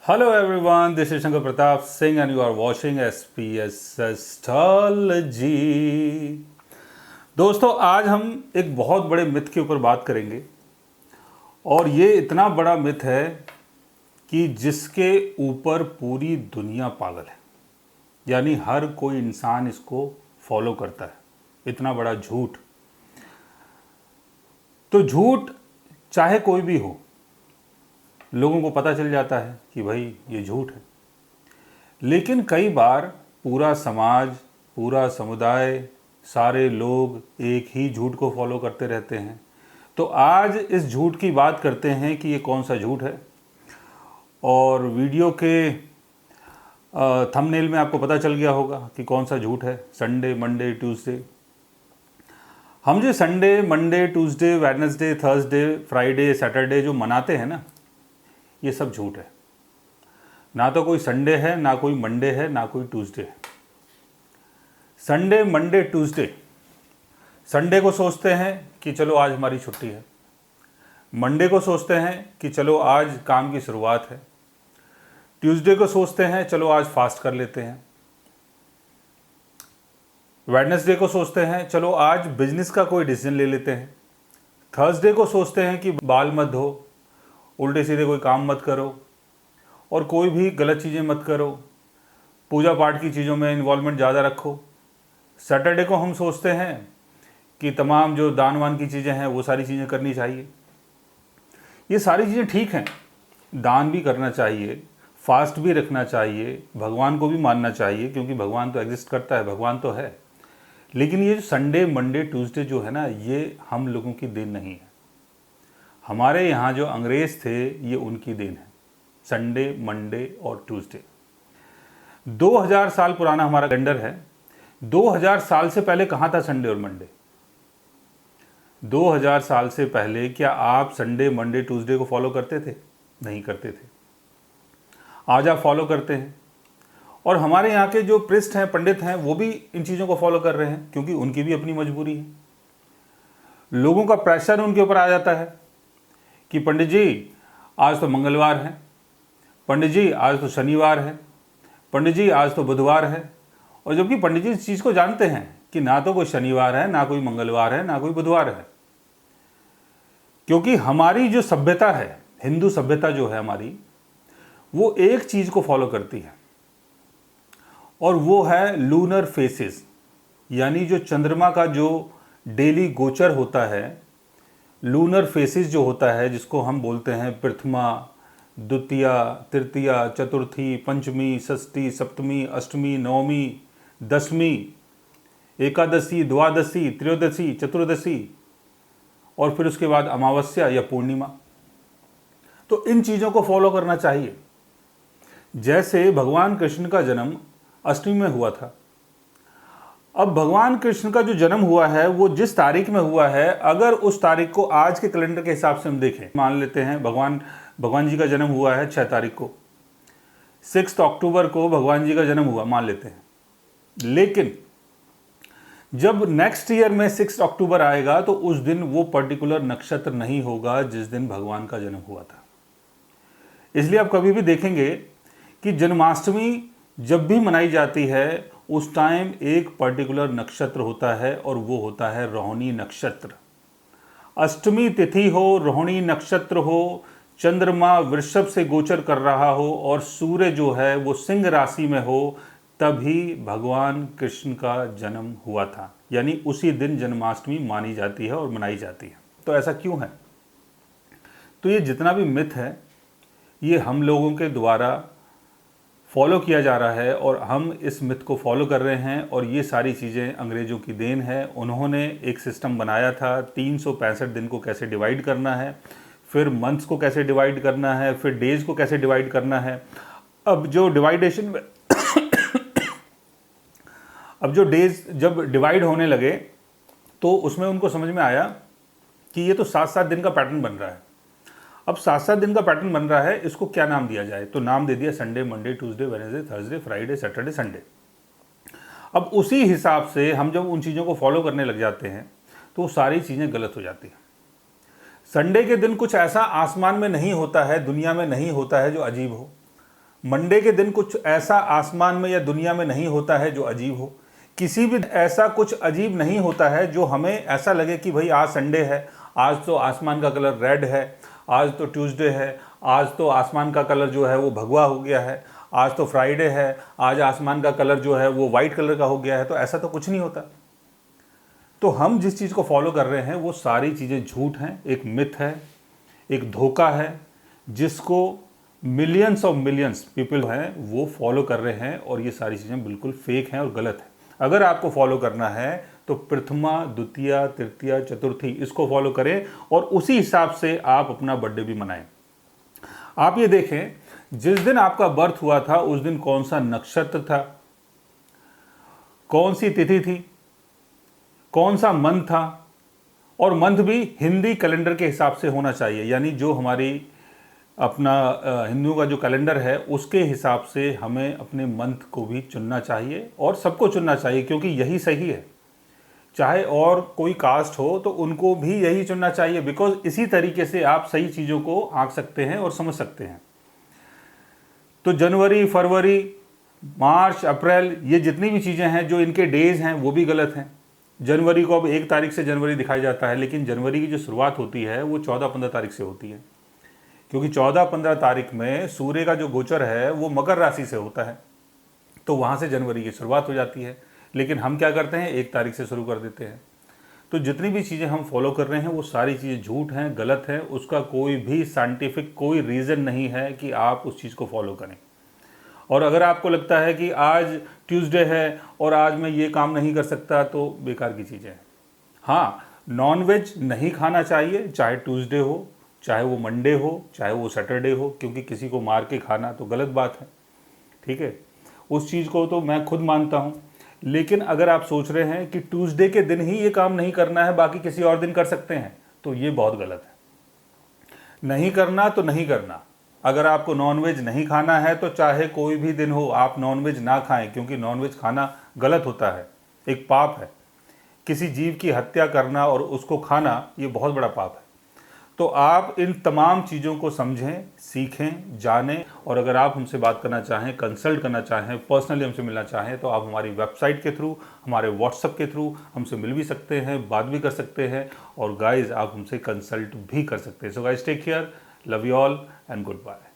Hello everyone, this is Shankar Pratap Singh and you are watching SPS Astrology। दोस्तों आज हम एक बहुत बड़े मिथ के ऊपर बात करेंगे और ये इतना बड़ा मिथ है कि जिसके ऊपर पूरी दुनिया पागल है, यानी हर कोई इंसान इसको फॉलो करता है। इतना बड़ा झूठ। तो झूठ चाहे कोई भी हो, लोगों को पता चल जाता है कि भाई ये झूठ है, लेकिन कई बार पूरा समाज, पूरा समुदाय, सारे लोग एक ही झूठ को फॉलो करते रहते हैं। तो आज इस झूठ की बात करते हैं कि ये कौन सा झूठ है। और वीडियो के थंबनेल में आपको पता चल गया होगा कि कौन सा झूठ है। Sunday, Monday, Tuesday. हम जो Sunday, Monday, Tuesday, Wednesday, Thursday, Friday, Saturday जो मनाते हैं ना, ये सब झूठ है। ना तो कोई संडे है, ना कोई मंडे है, ना कोई ट्यूसडे है। Sunday, Monday, Tuesday. संडे को सोचते हैं कि चलो आज हमारी छुट्टी है। मंडे को सोचते हैं कि चलो आज काम की शुरुआत है। ट्यूसडे को सोचते हैं चलो आज फास्ट कर लेते हैं। वेडनेसडे को सोचते हैं चलो आज बिजनेस का कोई डिसीजन ले लेते हैं। थर्सडे को सोचते हैं कि बाल मत धो, उल्टे सीधे कोई काम मत करो और कोई भी गलत चीज़ें मत करो, पूजा पाठ की चीज़ों में इन्वॉल्वमेंट ज़्यादा रखो। सैटरडे को हम सोचते हैं कि तमाम जो दान वान की चीज़ें हैं वो सारी चीज़ें करनी चाहिए। ये सारी चीज़ें ठीक हैं, दान भी करना चाहिए, फास्ट भी रखना चाहिए, भगवान को भी मानना चाहिए, क्योंकि भगवान तो एग्जिस्ट करता है, भगवान तो है। लेकिन ये जो संडे, मंडे, ट्यूसडे जो है ना, ये हम लोगों की देन नहीं है। हमारे यहाँ जो अंग्रेज़ थे ये उनकी देन है। संडे, मंडे और ट्यूसडे 2000 साल पुराना हमारा कैलेंडर है। 2000 साल से पहले कहाँ था संडे और मंडे? 2000 साल से पहले क्या आप संडे, मंडे, ट्यूसडे को फॉलो करते थे? नहीं करते थे। आज आप फॉलो करते हैं। और हमारे यहाँ के जो प्रिस्ट हैं, पंडित हैं, वो भी इन चीज़ों को फॉलो कर रहे हैं, क्योंकि उनकी भी अपनी मजबूरी है। लोगों का प्रेशर उनके ऊपर आ जाता है कि पंडित जी आज तो मंगलवार है, पंडित जी आज तो शनिवार है, पंडित जी आज तो बुधवार है। और जबकि पंडित जी इस चीज़ को जानते हैं कि ना तो कोई शनिवार है, ना कोई मंगलवार है, ना कोई बुधवार है। क्योंकि हमारी जो सभ्यता है, हिंदू सभ्यता जो है हमारी, वो एक चीज़ को फॉलो करती है और वो है लूनर फेसेस, यानी जो चंद्रमा का जो डेली गोचर होता है, लूनर फेसिस जो होता है, जिसको हम बोलते हैं प्रथमा, द्वितीया, तृतीया, चतुर्थी, पंचमी, षष्ठी, सप्तमी, अष्टमी, नवमी, दशमी, एकादशी, द्वादशी, त्रयोदशी, चतुर्दशी और फिर उसके बाद अमावस्या या पूर्णिमा। तो इन चीज़ों को फॉलो करना चाहिए। जैसे भगवान कृष्ण का जन्म अष्टमी में हुआ था। अब भगवान कृष्ण का जो जन्म हुआ है वो जिस तारीख में हुआ है, अगर उस तारीख को आज के कैलेंडर के हिसाब से हम देखें, मान लेते हैं भगवान जी का जन्म हुआ है 6 तारीख को, 6 अक्टूबर को भगवान जी का जन्म हुआ मान लेते हैं। लेकिन जब नेक्स्ट ईयर में 6 अक्टूबर आएगा तो उस दिन वो पर्टिकुलर नक्षत्र नहीं होगा जिस दिन भगवान का जन्म हुआ था। इसलिए आप कभी भी देखेंगे कि जन्माष्टमी जब भी मनाई जाती है उस टाइम एक पर्टिकुलर नक्षत्र होता है और वो होता है रोहिणी नक्षत्र। अष्टमी तिथि हो, रोहिणी नक्षत्र हो, चंद्रमा वृषभ से गोचर कर रहा हो और सूर्य जो है वो सिंह राशि में हो, तभी भगवान कृष्ण का जन्म हुआ था। यानी उसी दिन जन्माष्टमी मानी जाती है और मनाई जाती है। तो ऐसा क्यों है? तो ये जितना भी मिथ है ये हम लोगों के द्वारा फॉलो किया जा रहा है और हम इस मिथ को फॉलो कर रहे हैं। और ये सारी चीज़ें अंग्रेज़ों की देन है। उन्होंने एक सिस्टम बनाया था 365 दिन को कैसे डिवाइड करना है, फिर मंथ्स को कैसे डिवाइड करना है, फिर डेज़ को कैसे डिवाइड करना है। अब जो डिवाइडेशन में अब जो डेज़ जब डिवाइड होने लगे तो उसमें उनको समझ में आया कि ये तो 7-7 दिन का पैटर्न बन रहा है। अब 7-7 दिन का पैटर्न बन रहा है, इसको क्या नाम दिया जाए? तो नाम दे दिया Sunday, Monday, Tuesday, Wednesday, Thursday, Friday, Saturday, Sunday. अब उसी हिसाब से हम जब उन चीज़ों को फॉलो करने लग जाते हैं तो सारी चीज़ें गलत हो जाती हैं। संडे के दिन कुछ ऐसा आसमान में नहीं होता है, दुनिया में नहीं होता है जो अजीब हो। मंडे के दिन कुछ ऐसा आसमान में या दुनिया में नहीं होता है जो अजीब हो। किसी भी ऐसा कुछ अजीब नहीं होता है जो हमें ऐसा लगे कि भाई आज संडे है, आज तो आसमान का कलर रेड है, आज तो ट्यूसडे है, आज तो आसमान का कलर जो है वो भगवा हो गया है, आज तो फ्राइडे है, आज आसमान का कलर जो है वो वाइट कलर का हो गया है। तो ऐसा तो कुछ नहीं होता। तो हम जिस चीज़ को फॉलो कर रहे हैं वो सारी चीज़ें झूठ हैं, एक मिथ है, एक धोखा है, जिसको मिलियंस ऑफ मिलियंस पीपल हैं वो फॉलो कर रहे हैं, और ये सारी चीज़ें बिल्कुल फेक हैं और गलत है। अगर आपको फॉलो करना है तो प्रथमा, द्वितीया, तृतीया, चतुर्थी इसको फॉलो करें और उसी हिसाब से आप अपना बर्थडे भी मनाएं। आप ये देखें, जिस दिन आपका बर्थ हुआ था उस दिन कौन सा नक्षत्र था, कौन सी तिथि थी, कौन सा मंथ था, और मंथ भी हिंदी कैलेंडर के हिसाब से होना चाहिए, यानी जो हमारी अपना हिंदुओं का जो कैलेंडर है उसके हिसाब से हमें अपने मंथ को भी चुनना चाहिए और सबको चुनना चाहिए, क्योंकि यही सही है। चाहे और कोई कास्ट हो तो उनको भी यही चुनना चाहिए, बिकॉज इसी तरीके से आप सही चीज़ों को आंक सकते हैं और समझ सकते हैं। तो जनवरी, फरवरी, मार्च, अप्रैल, ये जितनी भी चीज़ें हैं जो इनके डेज हैं वो भी गलत हैं। जनवरी को अब 1 तारीख से जनवरी दिखाया जाता है, लेकिन जनवरी की जो शुरुआत होती है वो 14-15 तारीख से होती है, क्योंकि 14-15 तारीख में सूर्य का जो गोचर है वो मकर राशि से होता है, तो वहाँ से जनवरी की शुरुआत हो जाती है। लेकिन हम क्या करते हैं, 1 तारीख से शुरू कर देते हैं। तो जितनी भी चीज़ें हम फॉलो कर रहे हैं वो सारी चीज़ें झूठ हैं, गलत हैं, उसका कोई भी साइंटिफिक कोई रीज़न नहीं है कि आप उस चीज़ को फॉलो करें। और अगर आपको लगता है कि आज ट्यूसडे है और आज मैं ये काम नहीं कर सकता, तो बेकार की चीज़ें हैं। हाँ, नॉनवेज नहीं खाना चाहिए, चाहे ट्यूसडे हो, चाहे वो मंडे हो, चाहे वो सैटरडे हो, क्योंकि किसी को मार के खाना तो गलत बात है, ठीक है। उस चीज़ को तो मैं खुद मानता हूँ। लेकिन अगर आप सोच रहे हैं कि ट्यूसडे के दिन ही ये काम नहीं करना है, बाकी किसी और दिन कर सकते हैं, तो ये बहुत गलत है। नहीं करना तो नहीं करना। अगर आपको नॉनवेज नहीं खाना है तो चाहे कोई भी दिन हो आप नॉनवेज ना खाएं, क्योंकि नॉनवेज खाना गलत होता है, एक पाप है। किसी जीव की हत्या करना और उसको खाना ये बहुत बड़ा पाप है। तो आप इन तमाम चीज़ों को समझें, सीखें, जानें, और अगर आप हमसे बात करना चाहें, कंसल्ट करना चाहें, पर्सनली हमसे मिलना चाहें, तो आप हमारी वेबसाइट के थ्रू, हमारे व्हाट्सएप के थ्रू हमसे मिल भी सकते हैं, बात भी कर सकते हैं, और गाइज आप हमसे कंसल्ट भी कर सकते हैं। So guys take care, love you all and good bye.